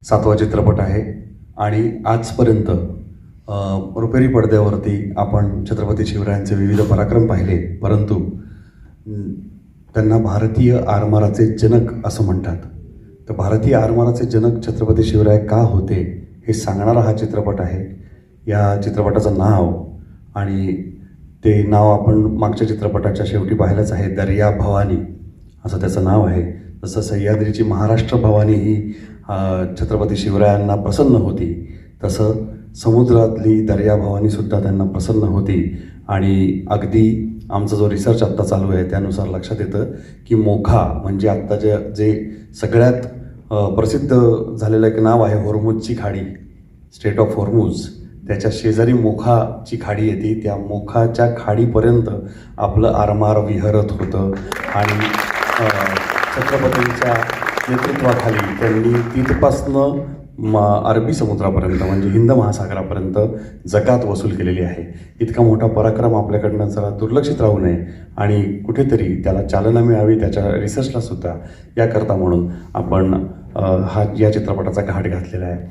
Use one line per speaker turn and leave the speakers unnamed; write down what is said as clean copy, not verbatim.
7वा चित्रपट आहे आणि आजपर्यंत रुपेरी पडद्यावरती आपण छत्रपती शिवरायांचे विविध पराक्रम पाहिले, परंतु त्यांना भारतीय आरमाराचे जनक असं म्हणतात. तर भारतीय आरमाराचे जनक छत्रपती शिवराय का होते हे सांगणारा हा चित्रपट आहे. या चित्रपटाचं नाव आणि ते नाव आपण मागच्या चित्रपटाच्या शेवटी पाहिलंच आहे, दर्या भवानी असं त्याचं नाव आहे. जसं सह्याद्रीची महाराष्ट्र भवानी ही छत्रपती शिवरायांना प्रसन्न होती, तसं समुद्रातली दर्या भवानीसुद्धा त्यांना प्रसन्न होती. आणि अगदी आमचा जो रिसर्च आत्ता चालू आहे त्यानुसार लक्षात येतं की मोखा म्हणजे आत्ता जे सगळ्यात प्रसिद्ध झालेलं एक नाव आहे होर्मुझची खाडी, स्टेट ऑफ होर्मुझ, त्याच्या शेजारी मोखाची खाडी येते. त्या मोखाच्या खाडीपर्यंत आपलं आरमार विहरत होतं आणि छत्रपतींच्या नेतृत्वाखाली त्यांनी तिथपासनं अरबी समुद्रापर्यंत म्हणजे हिंद महासागरापर्यंत जकात वसूल केलेली आहे. इतका मोठा पराक्रम आपल्याकडनं जरा दुर्लक्षित राहू नये आणि कुठेतरी त्याला चालना मिळावी त्याच्या रिसर्चला सुद्धा, याकरता म्हणून आपण या चित्रपटाचा घाट घातलेला आहे.